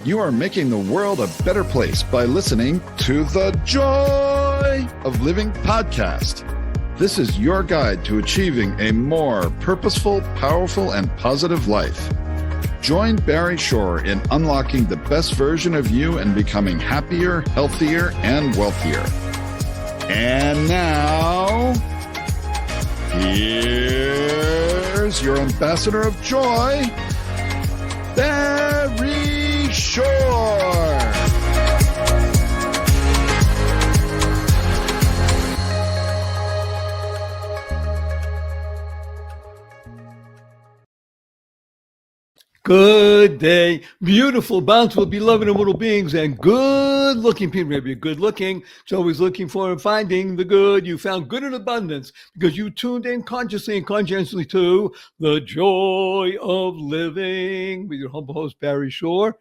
You are making the world a better place by listening to the Joy of Living podcast. This is your guide to achieving a more purposeful, powerful, and positive life. Join Barry Shore in unlocking the best version of you and becoming happier, healthier, and wealthier. And now, here's your ambassador of joy, Barry Shore. Good day, beautiful, bountiful, beloved immortal beings, and good-looking people. Maybe you're good-looking, so always looking for and finding the good. You found good in abundance because you tuned in consciously and conscientiously to the Joy of Living with your humble host, Barry Shore,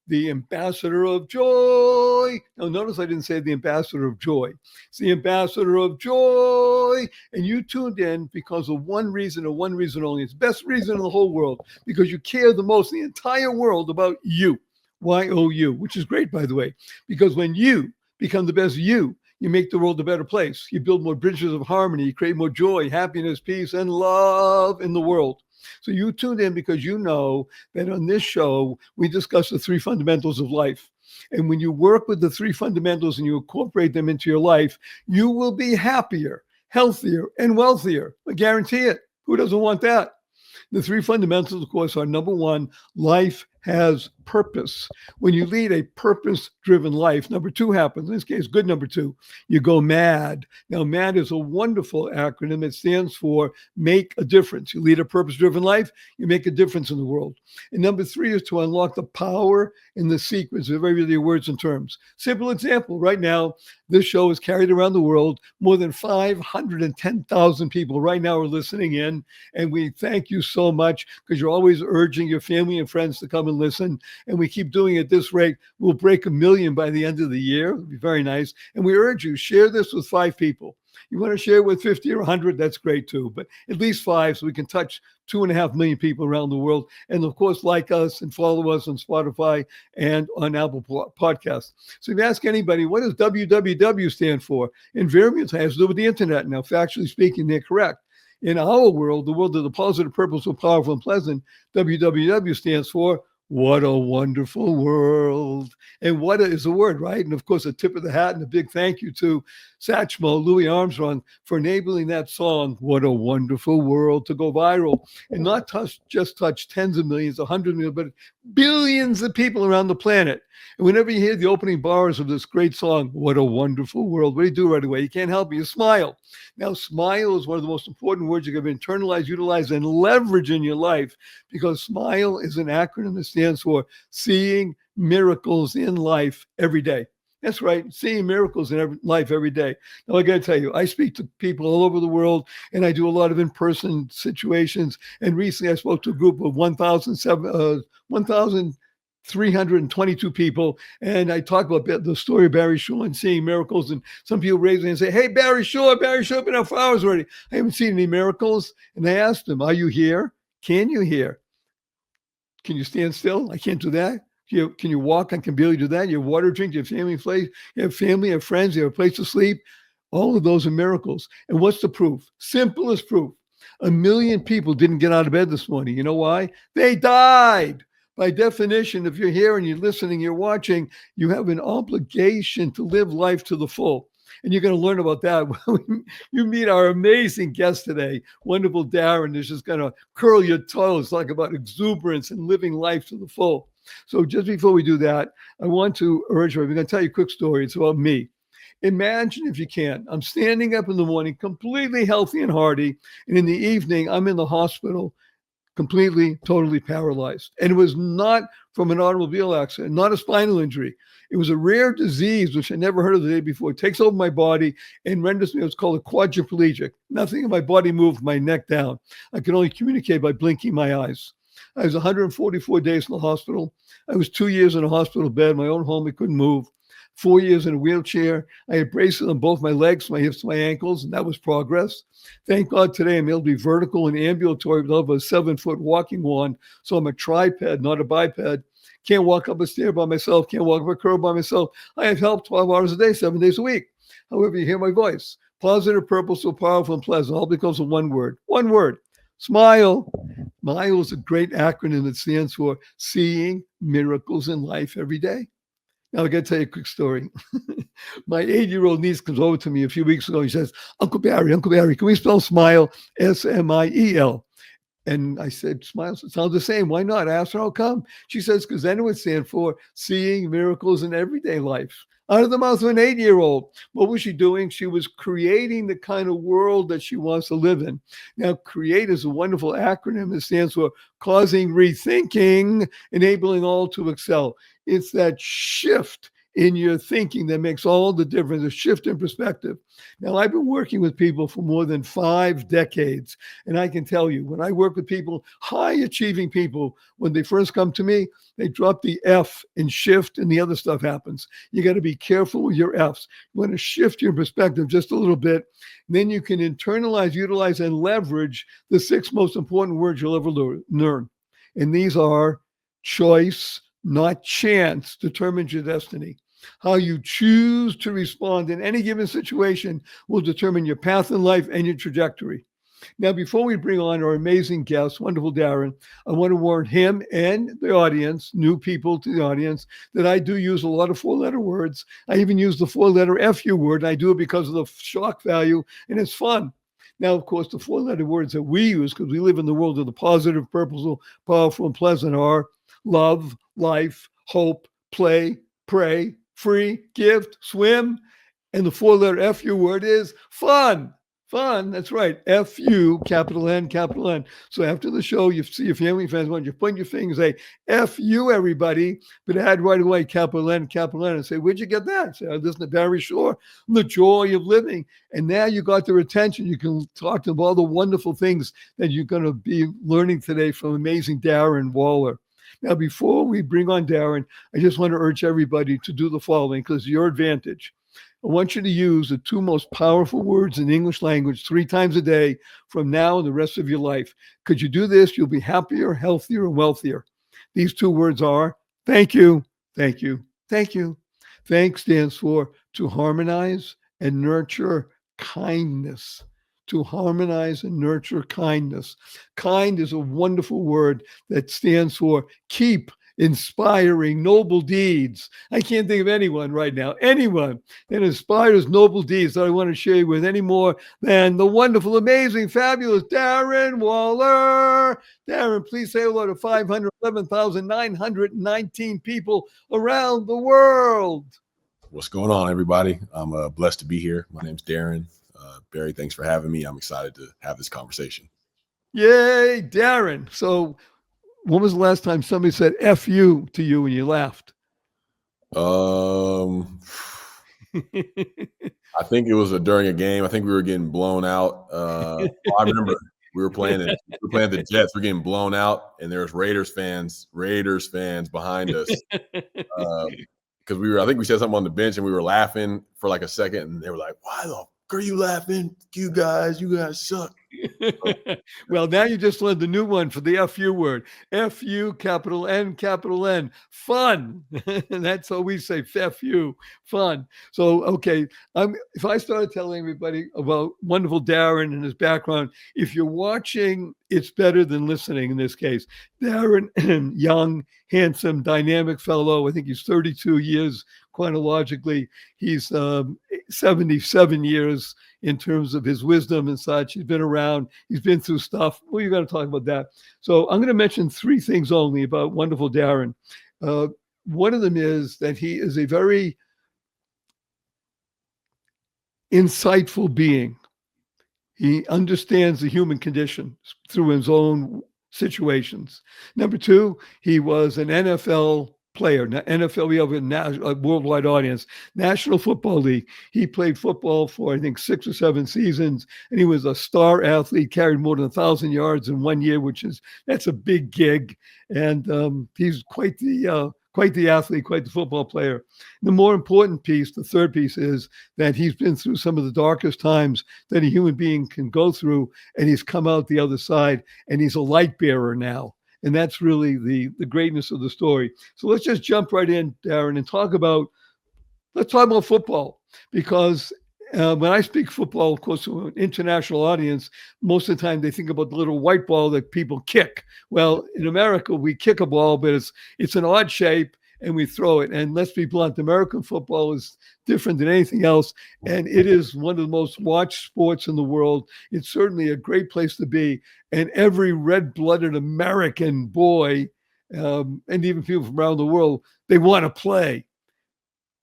the ambassador of joy. Now, notice I didn't say the ambassador of joy. It's the ambassador of joy. And you tuned in because of one reason and one reason only. It's the best reason in the whole world, because you care the most in the entire world about you. Y-O-U, which is great, by the way, because when you become the best you make the world a better place. You build more bridges of harmony. You create more joy, happiness, peace, and love in the world. So you tuned in because you know that on this show, we discuss the three fundamentals of life. And when you work with the three fundamentals and you incorporate them into your life, you will be happier, healthier, and wealthier. I guarantee it. Who doesn't want that? The three fundamentals, of course, are number one, life has purpose. When you lead a purpose-driven life, number two happens. In this case, good number two, you go MAD. Now, MAD is a wonderful acronym. It stands for make a difference. You lead a purpose-driven life, you make a difference in the world. And number three is to unlock the power in the sequence of everyday words and terms. Simple example, right now, this show is carried around the world. More than 510,000 people right now are listening in. And we thank you so much because you're always urging your family and friends to come and listen. And we keep doing it at this rate. We'll break 1 million by the end of the year. It'll be very nice. And we urge you, share this with 5 people. You want to share it with 50 or 100, that's great too. But at least 5 so we can touch 2.5 million people around the world. And of course, like us and follow us on Spotify and on Apple Podcasts. So if you ask anybody, what does WWW stand for? Invariably, it has to do with the internet. Now, factually speaking, they're correct. In our world, the world of the positive, purposeful, powerful, and pleasant, WWW stands for what a wonderful world. And what is a word, right? And of course, a tip of the hat and a big thank you to Satchmo, Louis Armstrong, for enabling that song, What a Wonderful World, to go viral and not just touch tens of millions, 100 million, but billions of people around the planet. And whenever you hear the opening bars of this great song, What a Wonderful World, what do you do right away? You can't help it. You smile. Now, smile is one of the most important words you can internalize, utilize, and leverage in your life, because SMILE is an acronym that stands for Seeing Miracles in Life Every Day. That's right, seeing miracles in life every day. Now, I got to tell you, I speak to people all over the world, and I do a lot of in-person situations. And recently, I spoke to a group of 1,322 people, and I talk about the story of Barry Shore and seeing miracles. And some people raise their hand and say, "Hey, Barry Shore, been out for hours already. I haven't seen any miracles." And I asked them, "Are you here? Can you hear? Can you stand still? I can't do that. Can you walk? I can barely do that. You have water to drink, you have family, you have friends, you have a place to sleep." All of those are miracles. And what's the proof? Simplest proof. 1 million people didn't get out of bed this morning. You know why? They died. By definition, if you're here and you're listening, you're watching, you have an obligation to live life to the full. And you're going to learn about that when you meet our amazing guest today. Wonderful Darren is just going to curl your toes, talk about exuberance and living life to the full. So just before we do that, I want to urge you, I'm going to tell you a quick story. It's about me. Imagine, if you can, I'm standing up in the morning, completely healthy and hearty. And in the evening, I'm in the hospital, completely, totally paralyzed. And it was not from an automobile accident, not a spinal injury. It was a rare disease, which I never heard of the day before. It takes over my body and renders me what's called a quadriplegic. Nothing in my body moved, my neck down. I could only communicate by blinking my eyes. I was 144 days in the hospital. I was 2 years in a hospital bed, my own home. I couldn't move. 4 years in a wheelchair. I had braces on both my legs, my hips, my ankles, and that was progress. Thank God today I'm able to be vertical and ambulatory with over a 7-foot walking wand. So I'm a triped, not a biped. Can't walk up a stair by myself, can't walk up a curb by myself. I have help 12 hours a day, 7 days a week. However, you hear my voice. Positive, purposeful, powerful, and pleasant. All because of one word. One word. Smile. SMILE is a great acronym that stands for Seeing Miracles in Life Every Day. Now, I got to tell you a quick story. My 8-year-old niece comes over to me a few weeks ago. He says, Uncle Barry, can we spell SMILE? SMIEL. And I said, SMILE sounds the same. Why not? I asked her, how come? She says, because then it would stand for Seeing Miracles in Everyday Life. Out of the mouth of an 8-year-old. What was she doing? She was creating the kind of world that she wants to live in. Now, CREATE is a wonderful acronym that stands for Causing Rethinking, Enabling All to Excel. It's that shift in your thinking that makes all the difference, a shift in perspective. Now, I've been working with people for more than 5 decades, and I can tell you, when I work with people, high-achieving people, when they first come to me, they drop the F and shift, and the other stuff happens. You got to be careful with your Fs. You want to shift your perspective just a little bit, then you can internalize, utilize, and leverage the 6 most important words you'll ever learn. And these are choice, not chance, determines your destiny. How you choose to respond in any given situation will determine your path in life and your trajectory. Now, before we bring on our amazing guest, wonderful Darren, I want to warn him and the audience, new people to the audience, that I do use a lot of 4-letter words. I even use the 4-letter FU word. I do it because of the shock value, and it's fun. Now, of course, the 4-letter words that we use, because we live in the world of the positive, purposeful, powerful, and pleasant, are love, life, hope, play, pray, free, gift, swim. And the 4-letter FU word is fun. Fun, that's right. FU, capital N, capital N. So after the show, you see your family friends, when you point your finger and say, FU, everybody, but add right away, capital N, and say, where'd you get that? Say, I listen to Barry Shore, The Joy of Living. And now you got their attention. You can talk to them all the wonderful things that you're going to be learning today from amazing Darren Waller. Now, before we bring on Darren, I just want to urge everybody to do the following, because your advantage. I want you to use the 2 most powerful words in the English language 3 times a day from now and the rest of your life. Could you do this? You'll be happier, healthier, and wealthier. These 2 words are thank you, thank you, thank you. Thank stands for to harmonize and nurture kindness. To harmonize and nurture kindness. Kind is a wonderful word that stands for keep inspiring noble deeds. I can't think of anyone right now, anyone that inspires noble deeds that I want to share with any more than the wonderful, amazing, fabulous Darren Waller. Darren, please say hello to 511,919 people around the world. What's going on, everybody? I'm blessed to be here. My name's Darren. Barry, thanks for having me. I'm excited to have this conversation. Yay, Darren. So when was the last time somebody said F you to you and you laughed? I think it was during a game. I think we were getting blown out. I remember we were playing the Jets. We're getting blown out, and there's Raiders fans behind us. Because I think we said something on the bench, and we were laughing for like a second, and they were like, "Why the fuck are you laughing? You guys suck." Well, now you just learned the new one for the FU word. FU, capital N, capital N. Fun. That's how we say FU, fun. So, okay, if I started telling everybody about wonderful Darren and his background, if you're watching, it's better than listening in this case. Darren, young, handsome, dynamic fellow. I think he's 32 years chronologically. He's 77 years in terms of his wisdom and such. He's been around. He's been through stuff. Well, you're going to talk about that. So I'm going to mention 3 things only about wonderful Darren. One of them is that he is a very insightful being. He understands the human condition through his own situations. Number 2, he was an NFL player. Now, NFL, we have a worldwide audience. National Football League. He played football for, I think, 6 or 7 seasons, and he was a star athlete, carried more than 1,000 yards in 1 year, that's a big gig. And he's quite the quite the athlete, quite the football player. The more important piece, the third piece, is that he's been through some of the darkest times that a human being can go through, and he's come out the other side, and he's a light bearer now. And that's really the greatness of the story. So let's just jump right in, Darren, and let's talk about football, because when I speak football, of course, to an international audience, most of the time they think about the little white ball that people kick. Well, in America, we kick a ball, but it's an odd shape and we throw it. And let's be blunt, American football is different than anything else. And it is one of the most watched sports in the world. It's certainly a great place to be. And every red-blooded American boy, and even people from around the world, they want to play.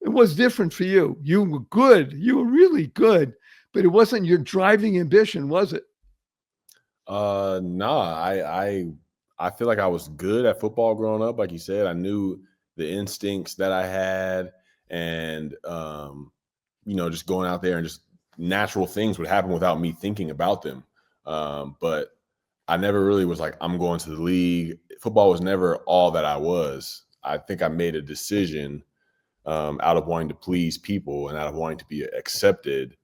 It was different for you. You were good. You were really good, but it wasn't your driving ambition, was it? No, I feel like I was good at football growing up. Like you said, I knew the instincts that I had, and just going out there and just natural things would happen without me thinking about them. But I never really was like, I'm going to the league. Football was never all that I was. I think I made a decision out of wanting to please people and out of wanting to be accepted,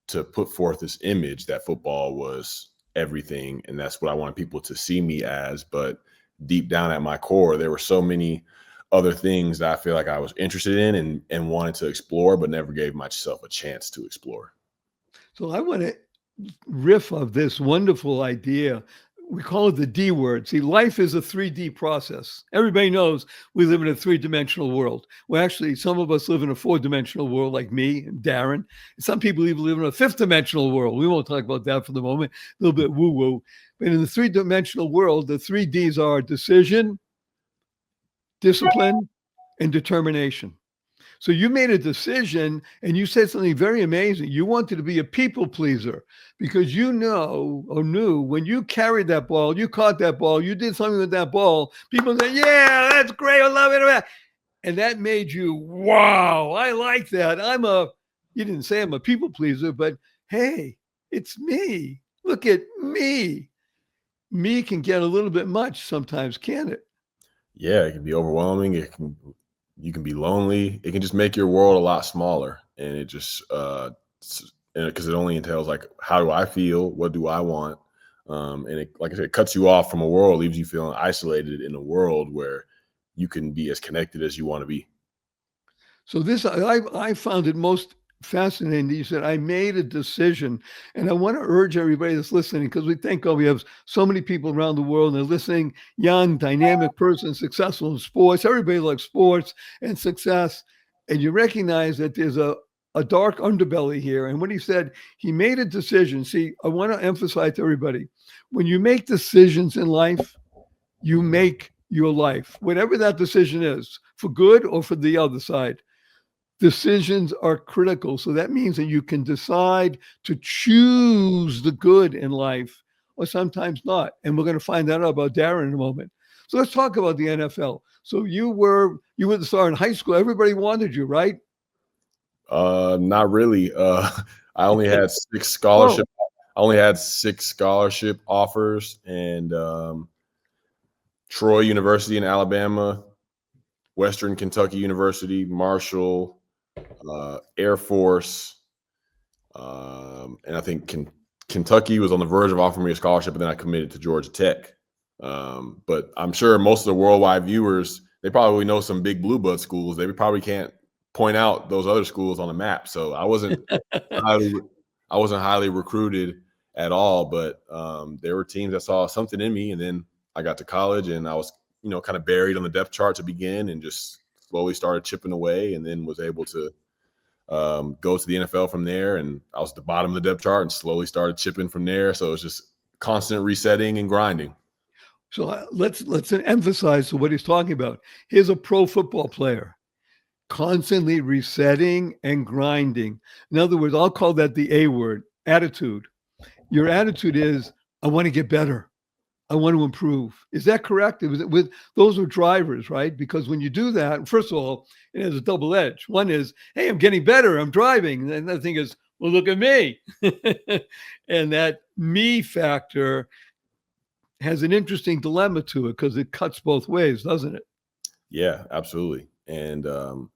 to put forth this image that football was everything. And that's what I wanted people to see me as. But deep down at my core, there were so many other things that I feel like I was interested in and wanted to explore, but never gave myself a chance to explore. So I want to riff of this wonderful idea. We call it the D word. See, life is a 3D process. Everybody knows we live in a 3-dimensional world. Well, actually, some of us live in a 4-dimensional world, like me and Darren. Some people even live in a 5th-dimensional world. We won't talk about that for the moment. A little bit woo-woo. But in the 3-dimensional world, the 3 Ds are decision, discipline, and determination. So you made a decision, and you said something very amazing. You wanted to be a people pleaser, because you knew when you carried that ball, you caught that ball, you did something with that ball, people say, yeah, that's great, I love it. And that made you, wow, I like that. You didn't say I'm a people pleaser, but hey, it's me. Look at me. Me can get a little bit much sometimes, can't it? Yeah, it can be overwhelming. You can be lonely. It can just make your world a lot smaller. And it just, because it only entails like, how do I feel? What do I want? And it, like I said, it cuts you off from a world, leaves you feeling isolated in a world where you can be as connected as you want to be. So this, I found it most fascinating that you said, I made a decision. And I want to urge everybody that's listening, because we thank God we have so many people around the world and they're listening, young, dynamic person, successful in sports. Everybody likes sports and success. And you recognize that there's a dark underbelly here. And when he said he made a decision, see, I want to emphasize to everybody, when you make decisions in life, you make your life, whatever that decision is, for good or for the other side. Decisions are critical. So that means that you can decide to choose the good in life, or sometimes not. And we're going to find that out about Darren in a moment. So let's talk about the NFL. So you were the star in high school. Everybody wanted you, right? Not really. I only had 6 scholarship. I only had 6 scholarship offers, and Troy University in Alabama, Western Kentucky University, Marshall, Air Force, and I think Kentucky was on the verge of offering me a scholarship, and then I committed to Georgia Tech. But I'm sure most of the worldwide viewers, they probably know some big blue blood schools. They probably can't point out those other schools on the map. So I wasn't highly recruited at all, but there were teams that saw something in me, and then I got to college and I was, kind of buried on the depth chart to begin, and just slowly started chipping away, and then was able to go to the NFL from there. And I was at the bottom of the depth chart and slowly started chipping from there. So it was just constant resetting and grinding. So let's emphasize what he's talking about. Here's a pro football player, constantly resetting and grinding. In other words, I'll call that the A word, attitude. Your attitude is, I want to get better. I want to improve. Is that correct? Those are drivers, right? Because when you do that, first of all, it has a double edge. One is, hey, I'm getting better. I'm driving. And another thing is, well, look at me. And that me factor has an interesting dilemma to it, because it cuts both ways, doesn't it? Yeah, absolutely. And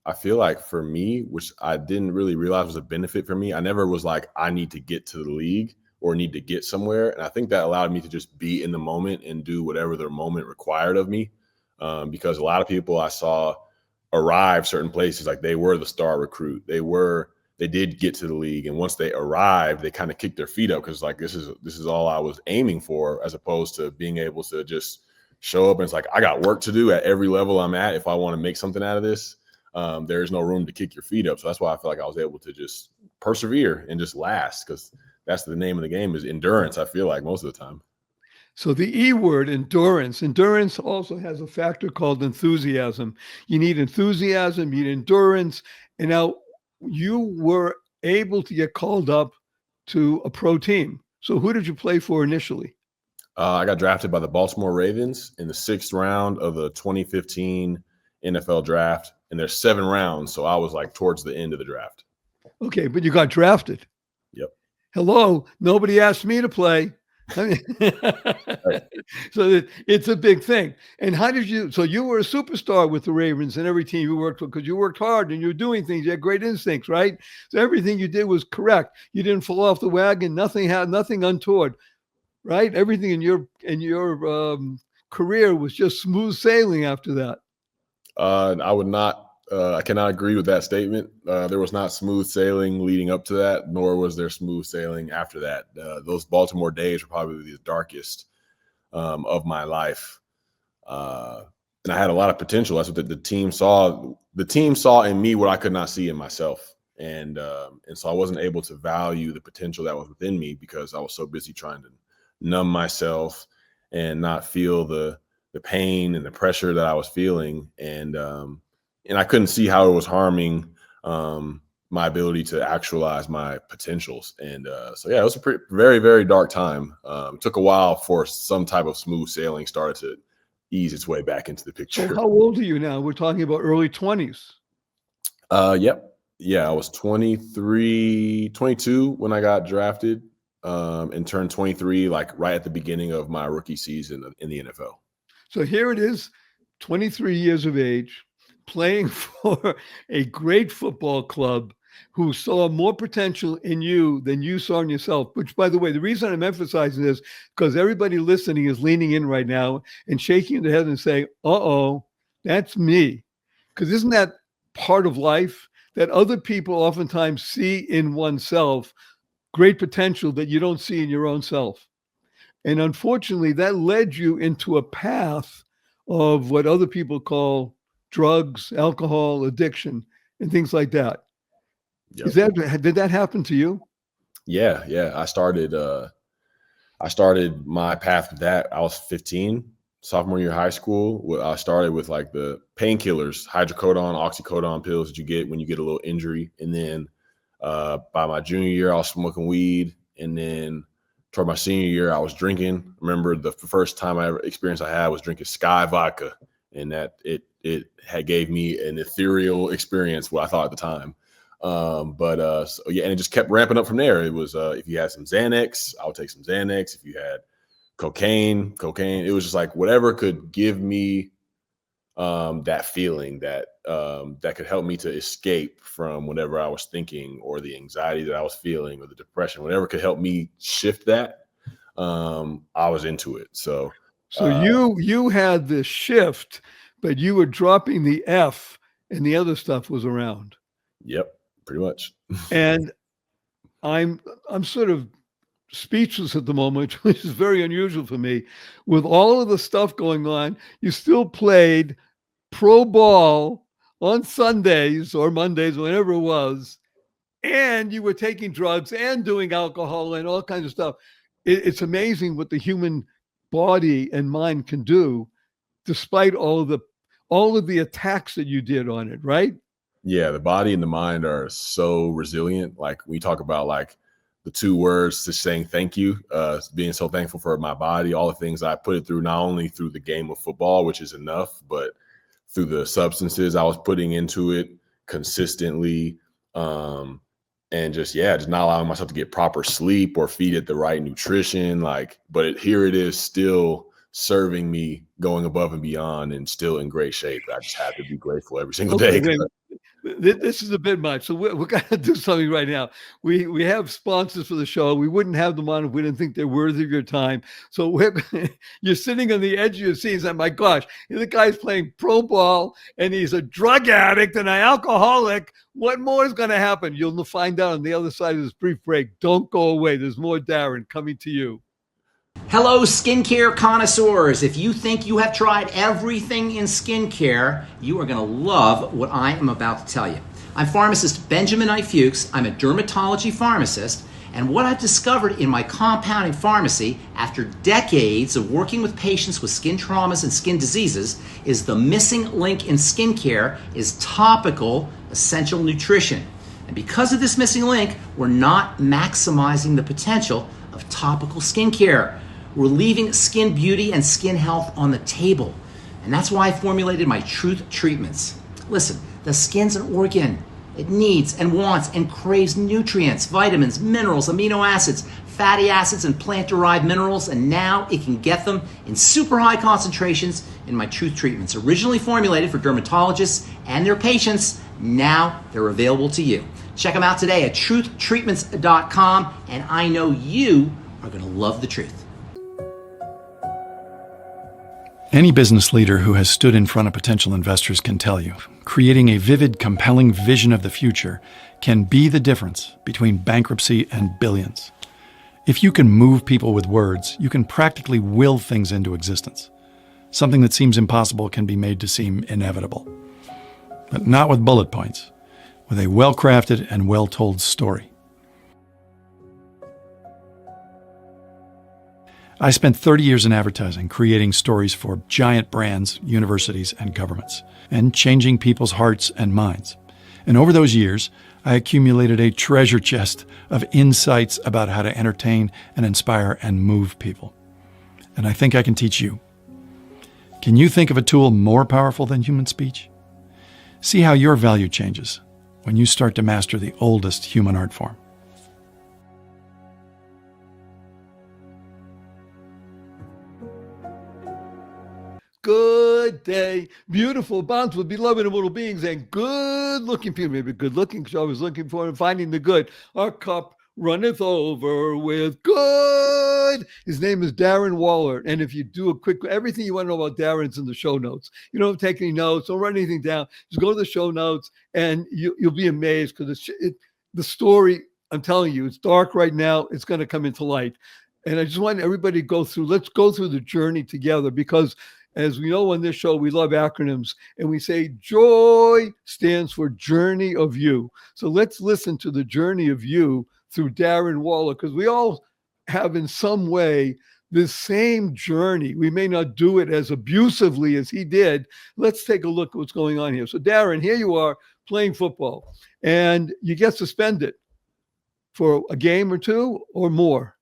I feel like for me, which I didn't really realize was a benefit for me, I never was like, I need to get to the league or need to get somewhere. And I think that allowed me to just be in the moment and do whatever the moment required of me. Because a lot of people I saw arrive certain places, like they were the star recruit. They did get to the league. And once they arrived, they kind of kicked their feet up because like, this is all I was aiming for, as opposed to being able to just show up and it's like, I got work to do at every level I'm at. If I want to make something out of this, there is no room to kick your feet up. So that's why I feel like I was able to just persevere and just last, because that's the name of the game, is endurance. I feel like most of the time. So the E word, endurance. Endurance also has a factor called enthusiasm. You need enthusiasm, you need endurance. And now you were able to get called up to a pro team. So who did you play for initially? I got drafted by the Baltimore Ravens in the 6th round of the 2015 NFL draft. And there's 7 rounds. So I was like towards the end of the draft. Okay, but you got drafted. Yep. Hello, nobody asked me to play. I mean, so it's a big thing. And how did you? So you were a superstar with the Ravens and every team you worked with because you worked hard and you were doing things. You had great instincts, right? So everything you did was correct. You didn't fall off the wagon. Nothing untoward, right? Everything in your career was just smooth sailing after that. I would not. I cannot agree with that statement. There was not smooth sailing leading up to that, nor was there smooth sailing after that. Those Baltimore days were probably the darkest of my life, and I had a lot of potential. That's what the team saw. The team saw in me what I could not see in myself, and so I wasn't able to value the potential that was within me because I was so busy trying to numb myself and not feel the pain and the pressure that I was feeling, and I couldn't see how it was harming my ability to actualize my potentials. And so, yeah, it was a very, very dark time. It took a while for some type of smooth sailing started to ease its way back into the picture. So how old are you now? We're talking about early 20s. Yep. Yeah, I was 23, 22 when I got drafted and turned 23, like right at the beginning of my rookie season in the NFL. So here it is, 23 years of age, playing for a great football club who saw more potential in you than you saw in yourself, which, by the way, the reason I'm emphasizing this, because everybody listening is leaning in right now and shaking their head and saying, uh-oh, that's me. Because isn't that part of life that other people oftentimes see in oneself great potential that you don't see in your own self? And unfortunately, that led you into a path of what other people call drugs, alcohol, addiction, and things like that. Yep. Did that happen to you? Yeah. I started my path with that. I was 15, sophomore year of high school. I started with like the painkillers, hydrocodone, oxycodone pills that you get when you get a little injury. And then by my junior year, I was smoking weed. And then toward my senior year, I was drinking. I remember the first time I had was drinking Sky vodka. And that it had gave me an ethereal experience, what I thought at the time. So yeah, and it just kept ramping up from there. It was if you had some Xanax, I would take some Xanax. If you had cocaine, it was just like whatever could give me that feeling that could help me to escape from whatever I was thinking or the anxiety that I was feeling or the depression, whatever could help me shift that. I was into it. So you had this shift, but you were dropping the F and the other stuff was around. Yep, pretty much. And I'm sort of speechless at the moment, which is very unusual for me. With all of the stuff going on, you still played pro ball on Sundays or Mondays, whenever it was, and you were taking drugs and doing alcohol and all kinds of stuff. It's amazing what the human body and mind can do, despite all of the attacks that you did on it, right? Yeah, the body and the mind are so resilient. Like we talk about like the 2 words to saying thank you, being so thankful for my body, all the things I put it through, not only through the game of football, which is enough, but through the substances I was putting into it consistently. And just not allowing myself to get proper sleep or feed it the right nutrition. Like, but here it is still serving me, going above and beyond, and still in great shape. I just have to be grateful every single Okay, day. wait. This is a bit much. So we're going to do something right now. We have sponsors for the show. We wouldn't have them on if we didn't think they're worthy of your time. So you're sitting on the edge of your seat and saying, my gosh, the guy's playing pro ball and he's a drug addict and an alcoholic. What more is going to happen? You'll find out on the other side of this brief break. Don't go away. There's more Darren coming to you. Hello, skincare connoisseurs. If you think you have tried everything in skincare, you are going to love what I am about to tell you. I'm pharmacist Benjamin I. Fuchs. I'm a dermatology pharmacist, and what I've discovered in my compounding pharmacy after decades of working with patients with skin traumas and skin diseases is the missing link in skincare is topical essential nutrition. And because of this missing link, we're not maximizing the potential of topical skincare. We're leaving skin beauty and skin health on the table. And that's why I formulated my Truth Treatments. Listen, the skin's an organ. It needs and wants and craves nutrients, vitamins, minerals, amino acids, fatty acids, and plant-derived minerals, and now it can get them in super high concentrations in my Truth Treatments. Originally formulated for dermatologists and their patients, now they're available to you. Check them out today at truthtreatments.com, and I know you are going to love the truth. Any business leader who has stood in front of potential investors can tell you, creating a vivid, compelling vision of the future can be the difference between bankruptcy and billions. If you can move people with words, you can practically will things into existence. Something that seems impossible can be made to seem inevitable. But not with bullet points, with a well-crafted and well-told story. I spent 30 years in advertising, creating stories for giant brands, universities, and governments, and changing people's hearts and minds. And over those years, I accumulated a treasure chest of insights about how to entertain and inspire and move people. And I think I can teach you. Can you think of a tool more powerful than human speech? See how your value changes when you start to master the oldest human art form. Good day, beautiful, bountiful, beloved immortal beings, and good-looking people. Maybe good-looking because I was looking for and finding the good. Our cup runneth over with good. His name is Darren Waller. And if you do a quick, everything you want to know about Darren's in the show notes. You don't take any notes, don't write anything down. Just go to the show notes and you'll be amazed because the story, I'm telling you, it's dark right now. It's going to come into light. And I just want everybody to go through, let's go through the journey together because as we know on this show, we love acronyms and we say JOY stands for Journey of You. So let's listen to the Journey of You through Darren Waller because we all have in some way this same journey. We may not do it as abusively as he did. Let's take a look at what's going on here. So Darren, here you are playing football and you get suspended for a game or two or more.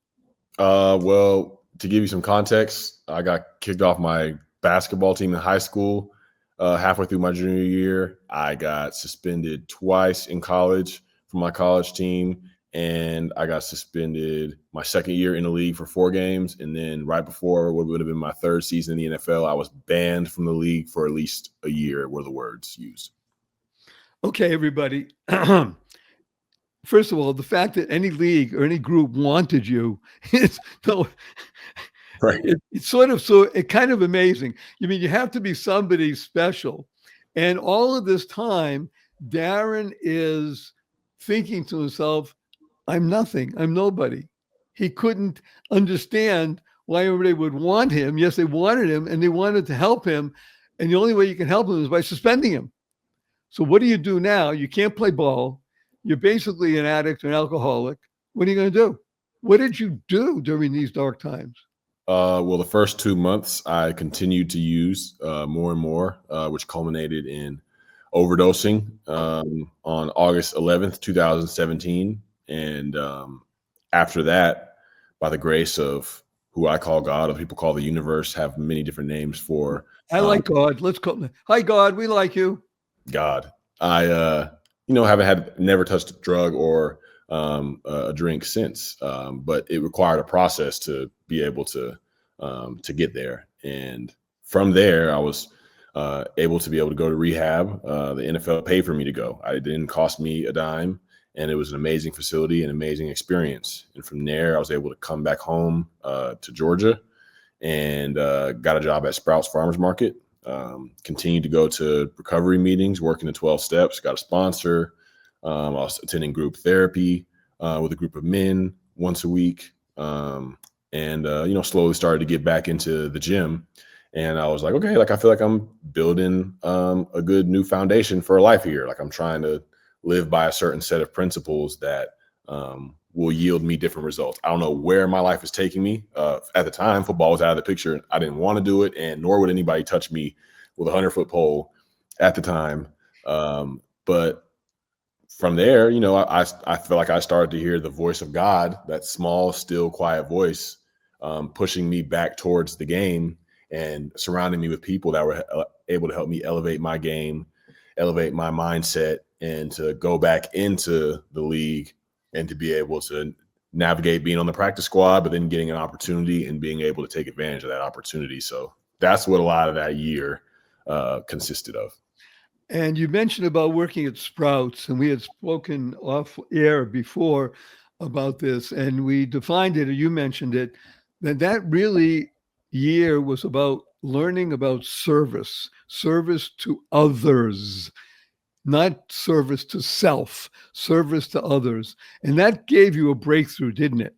Well, to give you some context, I got kicked off my basketball team in high school halfway through my junior year. I got suspended twice in college from my college team, and I got suspended my second year in the league for 4 games. And then right before what would have been my third season in the NFL, I was banned from the league for at least a year were the words used. Okay, everybody. First of all, the fact that any league or any group wanted you is no. Right. It's sort of so it kind of amazing. You mean you have to be somebody special. And all of this time, Darren is thinking to himself, I'm nothing. I'm nobody. He couldn't understand why everybody would want him. Yes, they wanted him and they wanted to help him. And the only way you can help him is by suspending him. So what do you do now? You can't play ball. You're basically an addict or an alcoholic. What are you going to do? What did you do during these dark times? Well, the first 2 months I continued to use more and more, which culminated in overdosing on August 11th, 2017. And after that, by the grace of who I call God, or people call the universe, have many different names for. I like God. Let's call him. Hi, God. We like you. God. I, never touched a drug or a drink since, but it required a process to be able to get there. And from there, I was able to go to rehab. The NFL paid for me to go. It didn't cost me a dime. And it was an amazing facility, an amazing experience. And from there, I was able to come back home to Georgia and got a job at Sprouts Farmers Market. Continued to go to recovery meetings, working the 12 steps, got a sponsor. I was attending group therapy with a group of men once a week. Slowly started to get back into the gym. And I was like, okay, like I feel like I'm building a good new foundation for a life here. Like I'm trying to live by a certain set of principles that will yield me different results. I don't know where my life is taking me. At the time, football was out of the picture. I didn't want to do it, and nor would anybody touch me with a 100-foot pole at the time. But from there, I feel like I started to hear the voice of God, that small, still, quiet voice, pushing me back towards the game and surrounding me with people that were able to help me elevate my game, elevate my mindset, and to go back into the league and to be able to navigate being on the practice squad, but then getting an opportunity and being able to take advantage of that opportunity. So that's what a lot of that year consisted of. And you mentioned about working at Sprouts, and we had spoken off air before about this, and we defined it, or you mentioned it, that really year was about learning about service to others, not service to self, service to others. And that gave you a breakthrough, didn't it?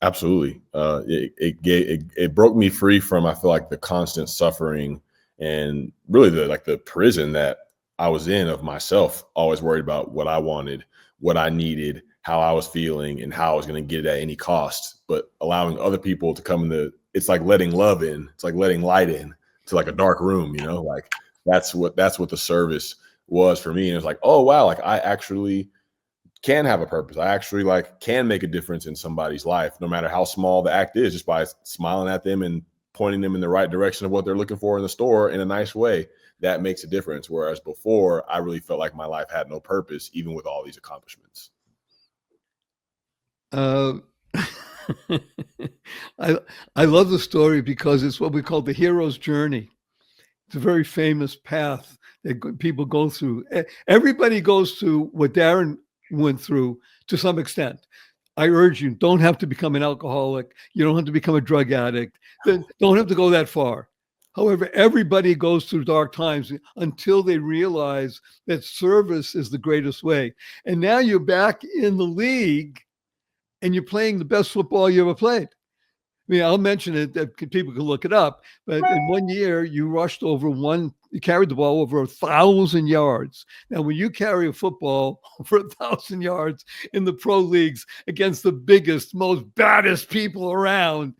Absolutely. It broke me free from, I feel like, the constant suffering and really the prison that I was in of myself, always worried about what I wanted, what I needed, how I was feeling, and how I was going to get it at any cost. But allowing other people to come it's like letting love in. It's like letting light in to like a dark room, like that's what the service was for me. And it's like, oh, wow, like I actually can have a purpose. I actually can make a difference in somebody's life, no matter how small the act is, just by smiling at them and pointing them in the right direction of what they're looking for in the store in a nice way. That makes a difference. Whereas before, I really felt like my life had no purpose, even with all these accomplishments. I love the story because it's what we call the hero's journey. It's a very famous path that people go through. Everybody goes through what Darren went through to some extent. I urge you, don't have to become an alcoholic. You don't have to become a drug addict. Don't have to go that far. However, everybody goes through dark times until they realize that service is the greatest way. And now you're back in the league and you're playing the best football you ever played. I mean, I'll mention it that people can look it up, but in 1 year you you carried the ball over 1,000 yards. Now, when you carry a football over 1,000 yards in the pro leagues against the biggest, most baddest people around,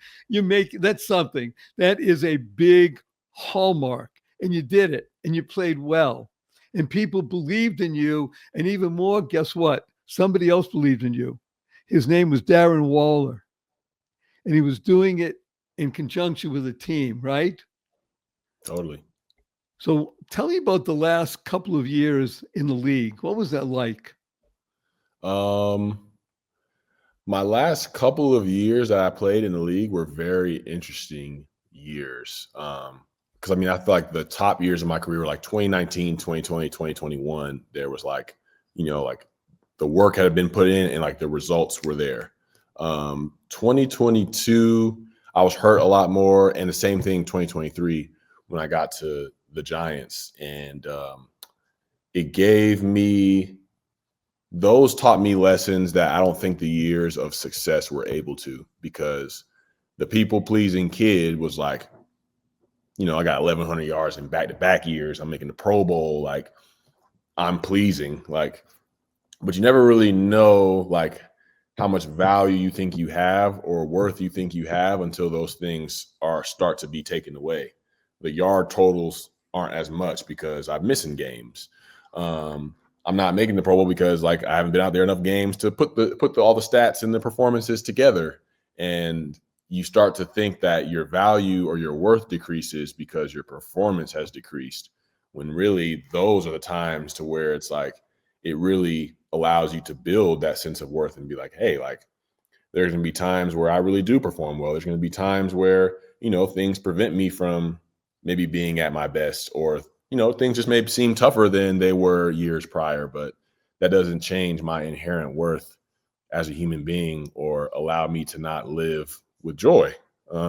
that's something. That is a big hallmark, and you did it, and you played well, and people believed in you, and even more, guess what? Somebody else believed in you. His name was Darren Waller. And he was doing it in conjunction with a team, right? Totally. So tell me about the last couple of years in the league. What was that like? My last couple of years that I played in the league were very interesting years. Because I feel like the top years of my career were like 2019, 2020, 2021. There was the work had been put in and the results were there. 2022, I was hurt a lot more, and the same thing 2023 when I got to the Giants, and those taught me lessons that I don't think the years of success were able to, because the people-pleasing kid was I got 1,100 yards in back-to-back years. I'm making the Pro Bowl. I'm pleasing. But you never really know how much value you think you have or worth you think you have until those things start to be taken away. The yard totals aren't as much because I'm missing games. I'm not making the Pro Bowl because I haven't been out there enough games to put all the stats and the performances together. And you start to think that your value or your worth decreases because your performance has decreased, when really those are the times to where it's it really allows you to build that sense of worth and be hey, there's going to be times where I really do perform well. There's going to be times where, things prevent me from maybe being at my best, or, things just may seem tougher than they were years prior, but that doesn't change my inherent worth as a human being or allow me to not live with joy.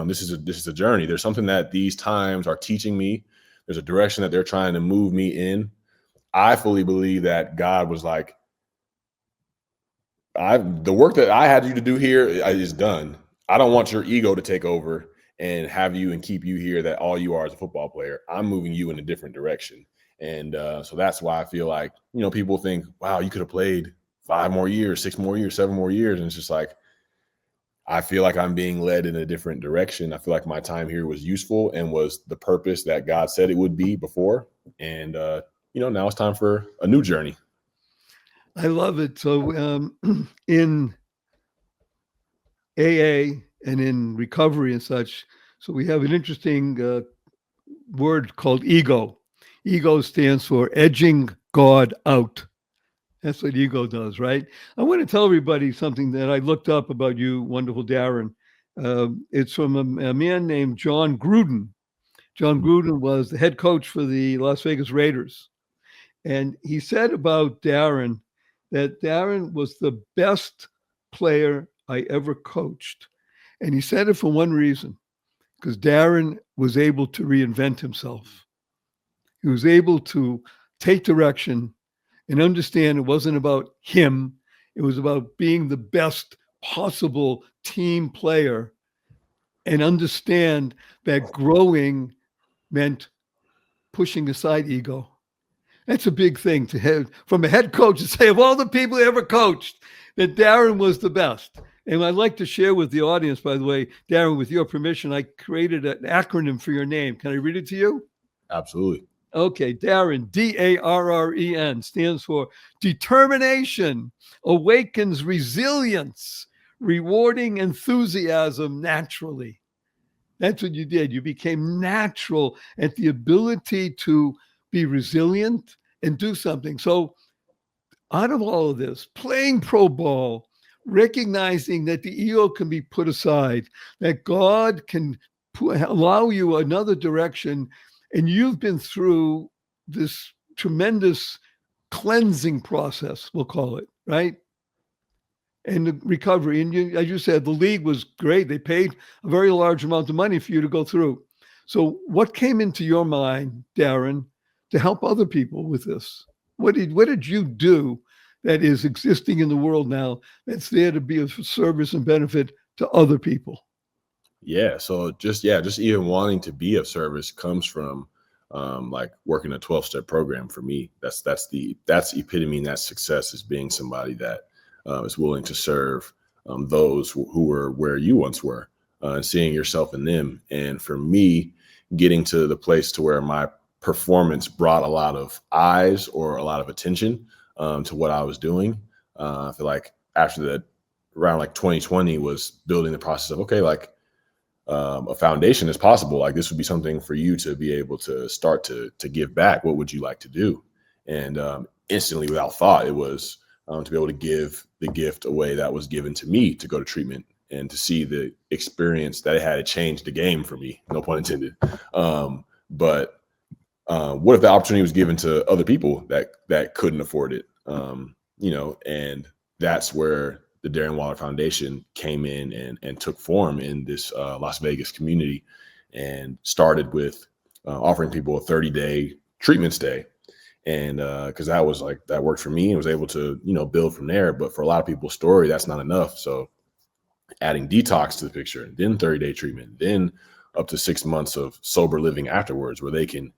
This is a journey. There's something that these times are teaching me. There's a direction that they're trying to move me in. I fully believe that God was like, the work that I had you to do here is done. I don't want your ego to take over and have you and keep you here, that all you are is a football player. I'm moving you in a different direction. And so that's why I feel like, people think, wow, you could have played 5 more years, 6 more years, 7 more years. And it's just like, I feel like I'm being led in a different direction. I feel like my time here was useful and was the purpose that God said it would be before. And, now it's time for a new journey. I love it. So in AA and in recovery and such, so we have an interesting word called ego. Ego stands for edging God out. That's what ego does, right? I want to tell everybody something that I looked up about you, wonderful Darren. It's from a man named John Gruden. John Gruden was the head coach for the Las Vegas Raiders. And he said about Darren that Darren was the best player I ever coached. And he said it for one reason, because Darren was able to reinvent himself. He was able to take direction and understand it wasn't about him. It was about being the best possible team player, and understand that growing meant pushing aside ego. That's a big thing to have from a head coach to say, of all the people he ever coached, that Darren was the best. And I'd like to share with the audience, by the way, Darren, with your permission, I created an acronym for your name. Can I read it to you? Absolutely. Okay, Darren, DARREN, stands for determination, awakens resilience, rewarding enthusiasm naturally. That's what you did. You became natural at the ability to be resilient and do something. So out of all of this, playing pro ball, recognizing that the ego can be put aside, that God can allow you another direction, and you've been through this tremendous cleansing process, we'll call it, right? And the recovery. And you, as you said, the league was great. They paid a very large amount of money for you to go through. So what came into your mind, Darren, to help other people with this? What did you do that is existing in the world now that's there to be of service and benefit to other people? Yeah. So just even wanting to be of service comes from like working a 12-step program for me. That's epitome, and that success is being somebody that is willing to serve those who were where you once were, and seeing yourself in them. And for me, getting to the place to where my performance brought a lot of eyes or a lot of attention to what I was doing. I feel like after that, around like 2020 was building the process of, okay, like a foundation is possible. Like this would be something for you to be able to start to give back. What would you like to do? And instantly, without thought, it was to be able to give the gift away that was given to me to go to treatment and to see the experience that it had to change the game for me. No pun intended. But what if the opportunity was given to other people that couldn't afford it? And that's where the Darren Waller Foundation came in and took form in this Las Vegas community, and started with offering people a 30-day treatment stay. And because that worked for me and was able to, build from there. But for a lot of people's story, that's not enough. So adding detox to the picture, then 30-day treatment, then up to 6 months of sober living afterwards, where they can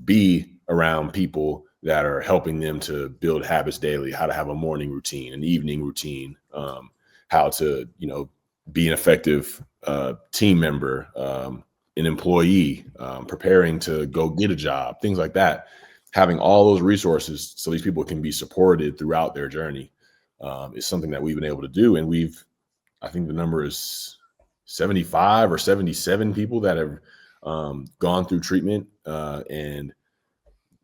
be around people that are helping them to build habits daily, how to have a morning routine, an evening routine, how to, be an effective team member, an employee, preparing to go get a job, things like that. Having all those resources so these people can be supported throughout their journey is something that we've been able to do. And I think the number is 75 or 77 people that have gone through treatment and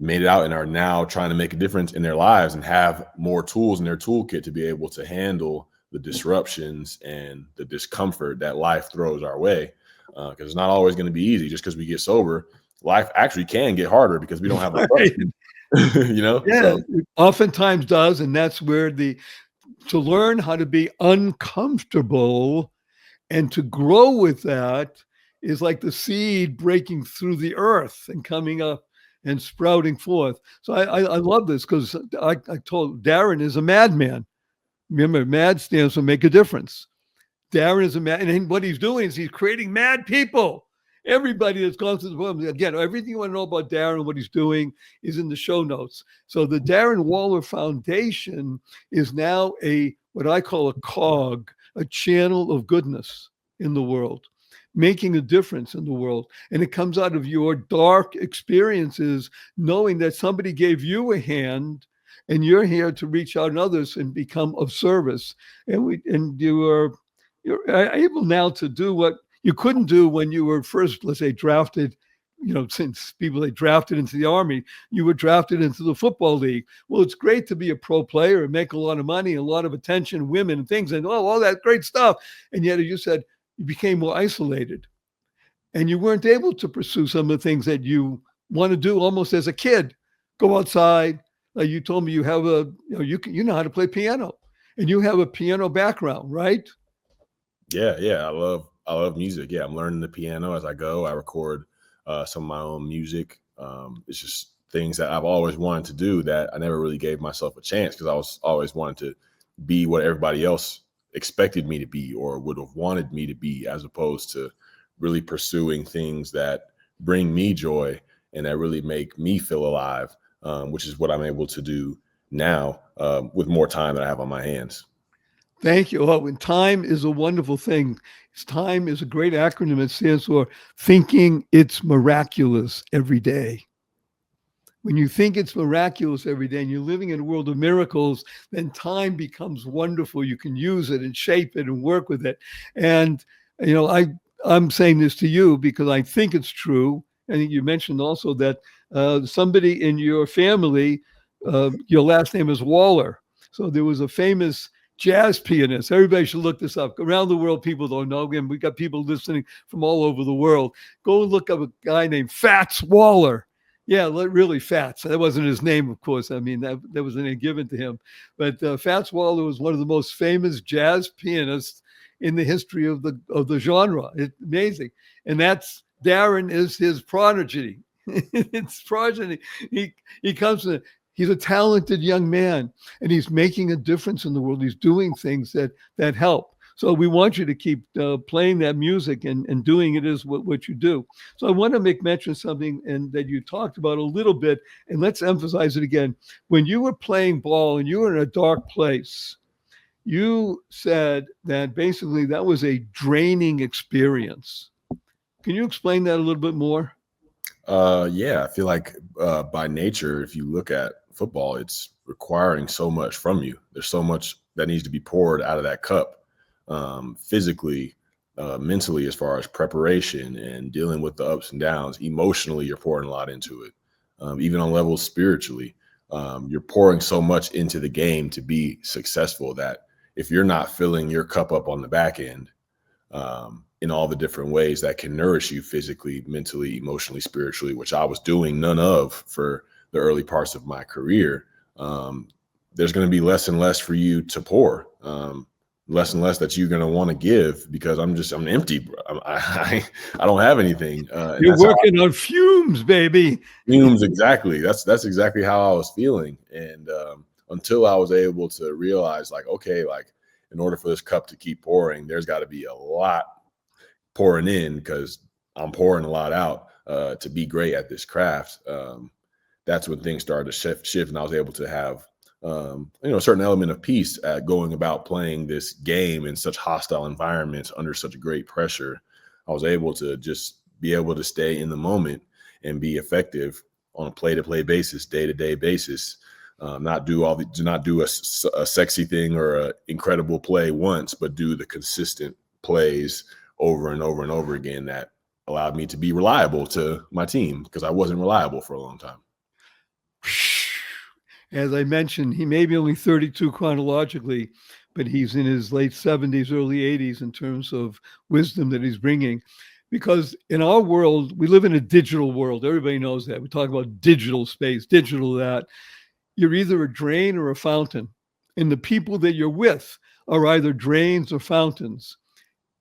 made it out and are now trying to make a difference in their lives and have more tools in their toolkit to be able to handle the disruptions and the discomfort that life throws our way. because it's not always going to be easy. Just because we get sober, life actually can get harder because we don't have a Right. you know. Yeah, So, it oftentimes does, and that's where to learn how to be uncomfortable and to grow with that is like the seed breaking through the earth and coming up and sprouting forth. So I love this because I told Darren is a madman. Remember, mad stands for make a difference. Darren is a mad, and what he's doing is he's creating mad people. Everybody that's gone through the program, again, everything you want to know about Darren, what he's doing is in the show notes. So the Darren Waller Foundation is now what I call a cog, a channel of goodness in the world, making a difference in the world. And it comes out of your dark experiences, knowing that somebody gave you a hand and you're here to reach out to others and become of service. And you're able now to do what you couldn't do when you were first, let's say, drafted. Since people they drafted into the army, you were drafted into the football league. Well, it's great to be a pro player and make a lot of money, a lot of attention, women and things, and all that great stuff. And yet, as you said, you became more isolated, and you weren't able to pursue some of the things that you want to do almost as a kid. Go outside. You told me you have you know how to play piano, and you have a piano background, right? yeah, I love music. Yeah, I'm learning the piano as I go. I record some of my own music. It's just things that I've always wanted to do that I never really gave myself a chance because I was always wanted to be what everybody else expected me to be or would have wanted me to be, as opposed to really pursuing things that bring me joy and that really make me feel alive, which is what I'm able to do now with more time that I have on my hands. Thank you. Oh, and time is a wonderful thing. Time is a great acronym. It stands for thinking it's miraculous every day. When you think it's miraculous every day and you're living in a world of miracles, then time becomes wonderful. You can use it and shape it and work with it. And, I'm saying this to you because I think it's true. I think you mentioned also that somebody in your family, your last name is Waller. So there was a famous jazz pianist. Everybody should look this up. Around the world, people don't know. Again, we got people listening from all over the world. Go and look up a guy named Fats Waller. Yeah, really Fats. That wasn't his name, of course. I mean, that was a name given to him. But Fats Waller was one of the most famous jazz pianists in the history of the genre. It's amazing. And Darren is his prodigy. It's progeny. He comes to. He's a talented young man, and he's making a difference in the world. He's doing things that help. So we want you to keep playing that music and doing it is what you do. So I want to make mention of something and that you talked about a little bit, and let's emphasize it again. When you were playing ball and you were in a dark place, you said that basically that was a draining experience. Can you explain that a little bit more? Yeah, I feel like by nature, if you look at football, it's requiring so much from you. There's so much that needs to be poured out of that cup, physically, mentally, as far as preparation and dealing with the ups and downs. Emotionally, you're pouring a lot into it. Even on levels spiritually, you're pouring so much into the game to be successful that if you're not filling your cup up on the back end, in all the different ways that can nourish you physically, mentally, emotionally, spiritually, which I was doing none of for the early parts of my career, there's going to be less and less for you to pour, less and less that you're going to want to give because I'm empty. I don't have anything. You're working on fumes, baby. Fumes, exactly. That's exactly how I was feeling. And until I was able to realize, like, okay, like in order for this cup to keep pouring, there's got to be a lot pouring in because I'm pouring a lot out to be great at this craft. That's when things started to shift, and I was able to have a certain element of peace at going about playing this game in such hostile environments under such great pressure. I was able to just be able to stay in the moment and be effective on a play-to-play basis, day-to-day basis. Not do a sexy thing or an incredible play once, but do the consistent plays over and over and over again that allowed me to be reliable to my team because I wasn't reliable for a long time. As I mentioned, he may be only 32 chronologically, but he's in his late 70s, early 80s in terms of wisdom that he's bringing. Because in our world, we live in a digital world. Everybody knows that. We talk about digital space, digital that. You're either a drain or a fountain. And the people that you're with are either drains or fountains.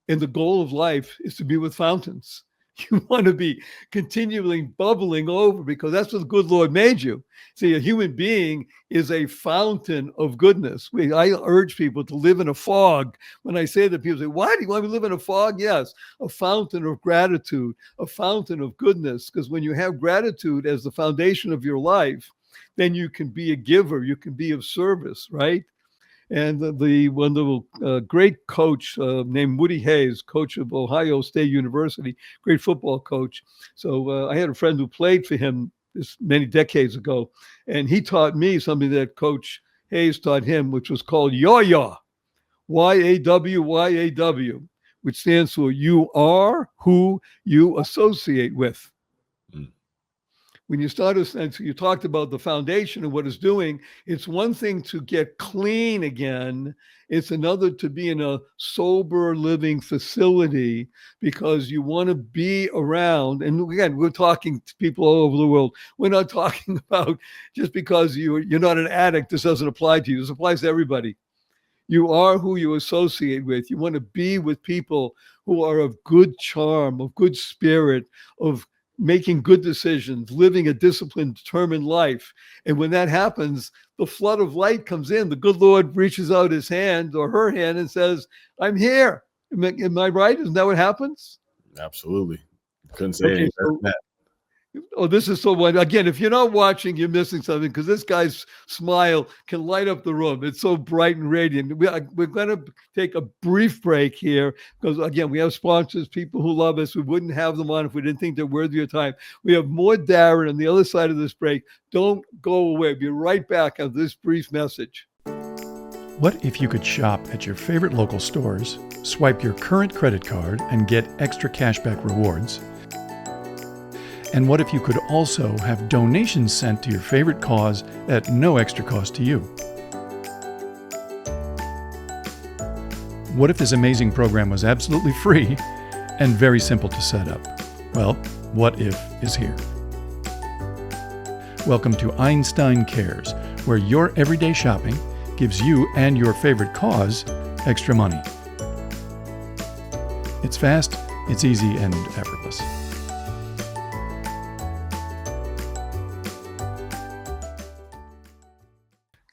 And the goal of life is to be with fountains. You want to be continually bubbling over because that's what the good Lord made you. See, a human being is a fountain of goodness. I urge people to live in a fog. When I say that, people say, why do you want to live in a fog? Yes, a fountain of gratitude, a fountain of goodness. Because when you have gratitude as the foundation of your life, then you can be a giver, you can be of service, right? And the great coach named Woody Hayes, coach of Ohio State University, great football coach. So I had a friend who played for him this many decades ago, and he taught me something that Coach Hayes taught him, which was called YAW, YAW, which stands for you are who you associate with. When you started, and so you talked about the foundation and what it's doing, it's one thing to get clean again. It's another to be in a sober living facility because you want to be around. And again, we're talking to people all over the world. We're not talking about just because you're not an addict, this doesn't apply to you. This applies to everybody. You are who you associate with. You want to be with people who are of good charm, of good spirit, of making good decisions, living a disciplined, determined life. And when that happens, the flood of light comes in. The good Lord reaches out his hand or her hand and says, I'm here. Am I right? Isn't that what happens? Absolutely. Couldn't say anything better than that. Oh, this is so wonderful. Again, if you're not watching, you're missing something because this guy's smile can light up the room. It's so bright and radiant. We're going to take a brief break here because, again, we have sponsors, people who love us. We wouldn't have them on if we didn't think they're worth your time. We have more Darren on the other side of this break. Don't go away. Be right back after this brief message. What if you could shop at your favorite local stores, swipe your current credit card, and get extra cashback rewards? And what if you could also have donations sent to your favorite cause at no extra cost to you? What if this amazing program was absolutely free and very simple to set up? Well, What If is here. Welcome to Einstein Cares, where your everyday shopping gives you and your favorite cause extra money. It's fast, it's easy, and effortless.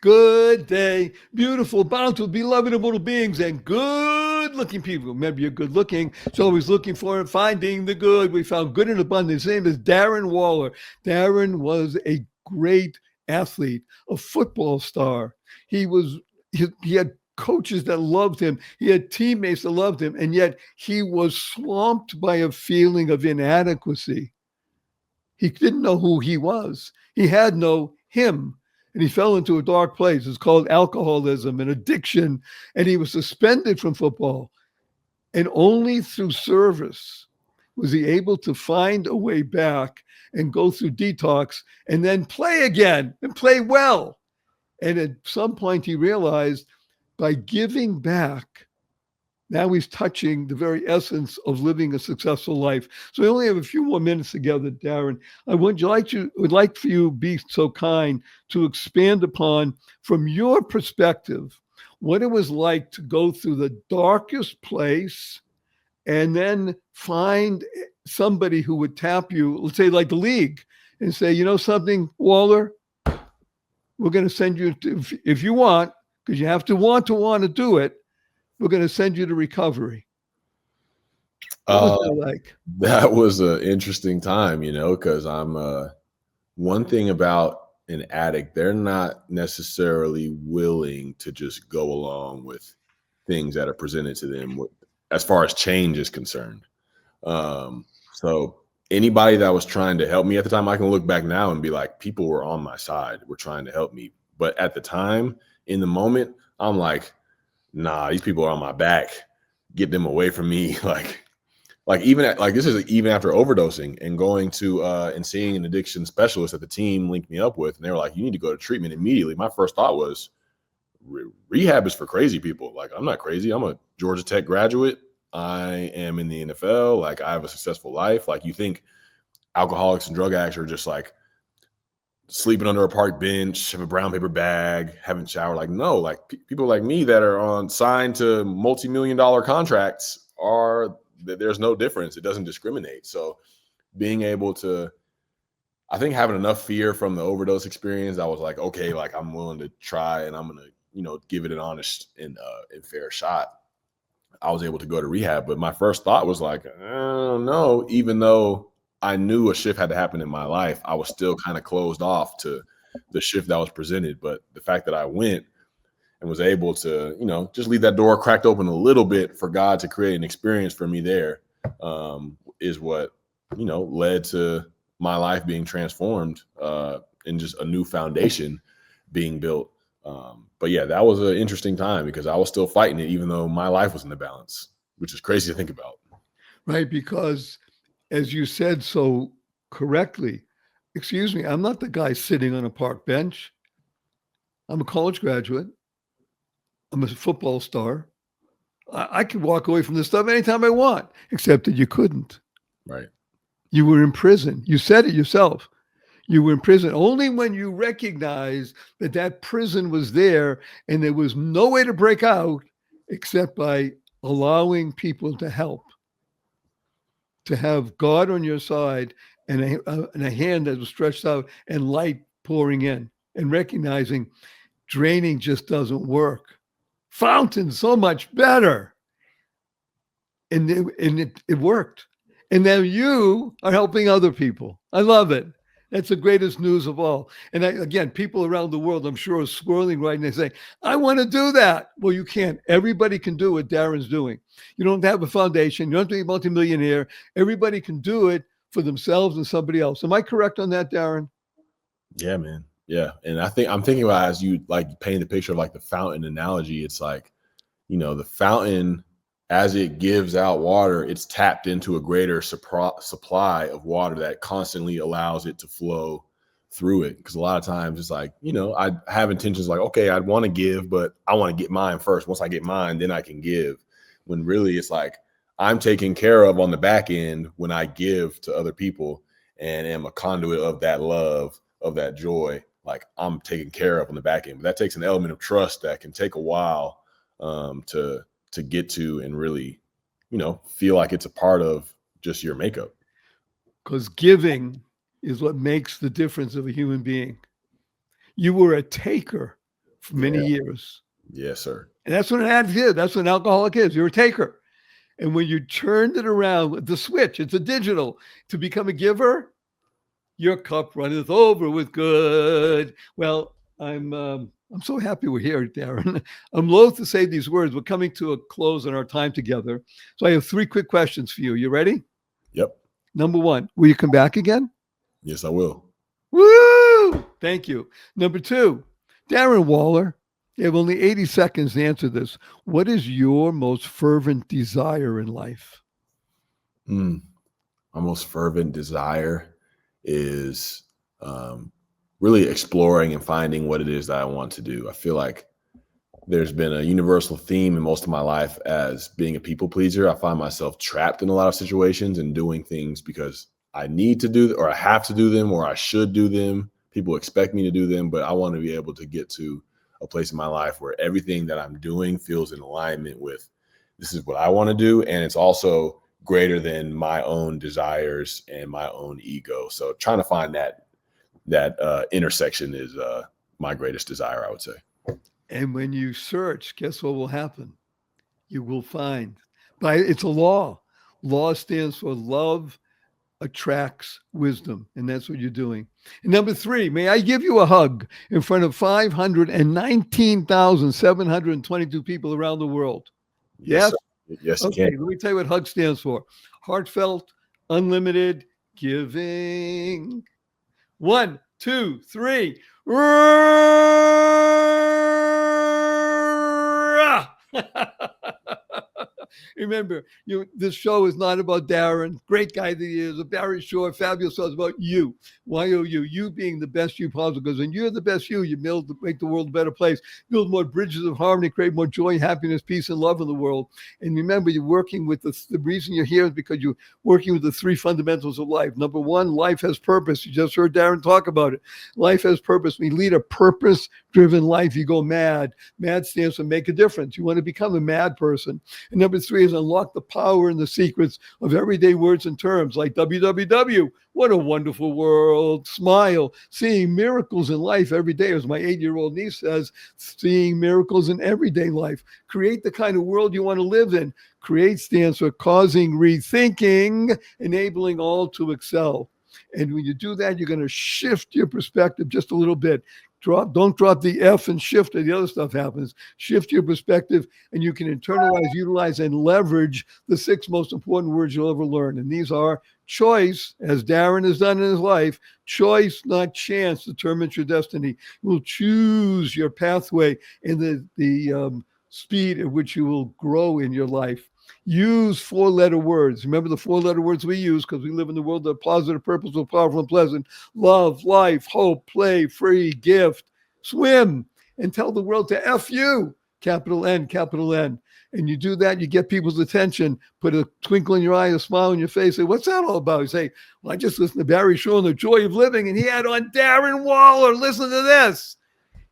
Good day, beautiful, bountiful, beloved immortal beings, and good-looking people. Remember, you're good-looking, so always looking for and finding the good. We found good in abundance. His name is Darren Waller. Darren was a great athlete, a football star. He had coaches that loved him. He had teammates that loved him, and yet he was swamped by a feeling of inadequacy. He didn't know who he was. He had no him. And he fell into a dark place. It's called alcoholism and addiction. And he was suspended from football. And only through service was he able to find a way back and go through detox and then play again and play well. And at some point he realized by giving back, now he's touching the very essence of living a successful life. So we only have a few more minutes together, Darren. I would like for you to be so kind to expand upon, from your perspective, what it was like to go through the darkest place and then find somebody who would tap you, let's say like the league, and say, you know something, Waller, we're going to send you to, if you want, because you have to want to do it, we're going to send you to recovery. What was that like? That was an interesting time, because I'm one thing about an addict, they're not necessarily willing to just go along with things that are presented to them as far as change is concerned. So anybody that was trying to help me at the time, I can look back now and be like, people were on my side, were trying to help me. But at the time, in the moment, I'm like, nah, these people are on my back. Get them away from me. This is even after overdosing and going to and seeing an addiction specialist that the team linked me up with, and they were like, "You need to go to treatment immediately." My first thought was, rehab is for crazy people. Like, I'm not crazy. I'm a Georgia Tech graduate. I am in the NFL. Like, I have a successful life. Like, you think alcoholics and drug addicts are just like sleeping under a park bench, have a brown paper bag, haven't showered. Like, no, like people like me that are signed to multi-million-dollar contracts there's no difference. It doesn't discriminate. So being able to, I think having enough fear from the overdose experience, I was like, okay, like I'm willing to try and I'm going to, give it an honest and fair shot. I was able to go to rehab, but my first thought was like, I don't know, even though I knew a shift had to happen in my life, I was still kind of closed off to the shift that was presented. But the fact that I went and was able to, just leave that door cracked open a little bit for God to create an experience for me there, is what, led to my life being transformed and just a new foundation being built. But yeah, that was an interesting time because I was still fighting it, even though my life was in the balance, which is crazy to think about. Right. Because as you said so correctly, excuse me, I'm not the guy sitting on a park bench. I'm a college graduate. I'm a football star. I could walk away from this stuff anytime I want, except that you couldn't. Right. You were in prison. You said it yourself. You were in prison only when you recognized that prison was there and there was no way to break out except by allowing people to help, to have God on your side and a hand that was stretched out and light pouring in, and recognizing draining just doesn't work. Fountain so much better. And it worked. And now you are helping other people. I love it. That's the greatest news of all. And again, people around the world, I'm sure, are swirling right and they say, I want to do that. Well, you can't. Everybody can do what Darren's doing. You don't have a foundation. You don't have to be a multimillionaire. Everybody can do it for themselves and somebody else. Am I correct on that, Darren? Yeah, man. Yeah. And I'm thinking about, as you like paint the picture of like the fountain analogy, it's like, the fountain, as it gives out water, it's tapped into a greater supply of water that constantly allows it to flow through it. Because a lot of times it's like, I have intentions like, okay, I'd want to give, but I want to get mine first. Once I get mine, then I can give. When really it's like I'm taken care of on the back end when I give to other people and am a conduit of that love, of that joy. Like I'm taken care of on the back end. But that takes an element of trust that can take a while to get to and really, feel like it's a part of just your makeup. Because giving is what makes the difference of a human being. You were a taker for many years. Yes, sir. And that's what an addict is. That's what an alcoholic is. You're a taker. And when you turned it around, the switch, it's a digital, to become a giver, your cup runneth over with good. Well, I'm so happy we're here, Darren. I'm loath to say these words. We're coming to a close on our time together. So I have 3 quick questions for you. You ready? Yep. Number 1, will you come back again? Yes, I will. Woo! Thank you. Number 2, Darren Waller, you have only 80 seconds to answer this. What is your most fervent desire in life? My most fervent desire is really exploring and finding what it is that I want to do. I feel like there's been a universal theme in most of my life as being a people pleaser. I find myself trapped in a lot of situations and doing things because I need to do or I have to do them or I should do them. People expect me to do them, but I want to be able to get to a place in my life where everything that I'm doing feels in alignment with this is what I want to do. And it's also greater than my own desires and my own ego. So trying to find that intersection is my greatest desire, I would say. And when you search, guess what will happen? You will find. But it's a law. Law stands for love attracts wisdom. And that's what you're doing. And number 3, may I give you a hug in front of 519,722 people around the world? Yes? Yes, okay, you can. Let me tell you what HUG stands for. Heartfelt, unlimited giving. 1, 2, 3. Remember, this show is not about Darren, great guy that he is, or Barry Shore, fabulous show. It's about you. Y-O-U, you being the best you possible. Because when you're the best you make the world a better place, build more bridges of harmony, create more joy, happiness, peace, and love in the world. And remember, you're working with the reason you're here is because you're working with the three fundamentals of life. Number one, life has purpose. You just heard Darren talk about it. Life has purpose. We lead a purpose-driven life. You go mad. MAD stands for make a difference. You want to become a mad person. And number three is unlock the power and the secrets of everyday words and terms like WWW. What a wonderful world. Smile. Seeing miracles in life every day. As my 8-year-old niece says, seeing miracles in everyday life. Create the kind of world you want to live in. Create stands for causing rethinking, enabling all to excel. And when you do that, you're going to shift your perspective just a little bit. Don't drop the F and shift, and the other stuff happens. Shift your perspective, and you can internalize, utilize, and leverage the 6 most important words you'll ever learn. And these are choice, as Darren has done in his life. Choice, not chance, determines your destiny. You will choose your pathway and the speed at which you will grow in your life. Use 4-letter words. Remember the 4-letter words we use because we live in the world of positive, purposeful, powerful, and pleasant. Love, life, hope, play, free, gift, swim, and tell the world to F you, capital N, capital N. And you do that, you get people's attention, put a twinkle in your eye, a smile on your face, say, what's that all about? You say, well, I just listened to Barry Shore on The Joy of Living, and he had on Darren Waller. Listen to this.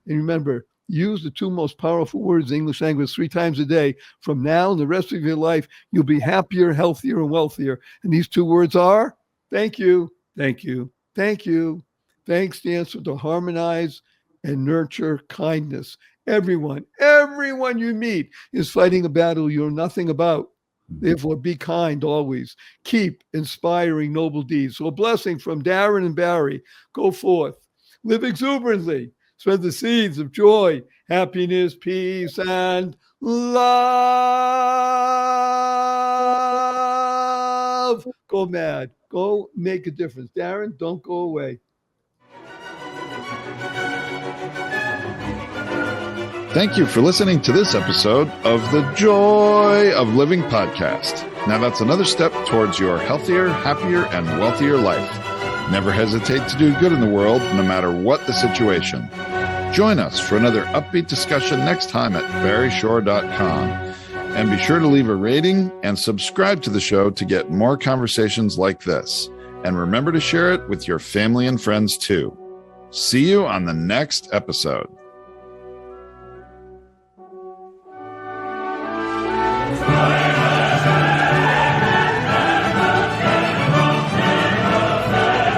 And remember, use the 2 most powerful words in the English language 3 times a day. From now and the rest of your life, you'll be happier, healthier, and wealthier. And these 2 words are thank you, thank you, thank you. Thanks stands for to harmonize and nurture kindness. Everyone you meet is fighting a battle you know nothing about. Therefore, be kind always. Keep inspiring noble deeds. So a blessing from Darren and Barry. Go forth. Live exuberantly. Spread the seeds of joy, happiness, peace, and love. Go mad. Go make a difference. Darren, don't go away. Thank you for listening to this episode of the Joy of Living podcast. Now that's another step towards your healthier, happier, and wealthier life. Never hesitate to do good in the world, no matter what the situation. Join us for another upbeat discussion next time at barryshore.com. And be sure to leave a rating and subscribe to the show to get more conversations like this. And remember to share it with your family and friends too. See you on the next episode.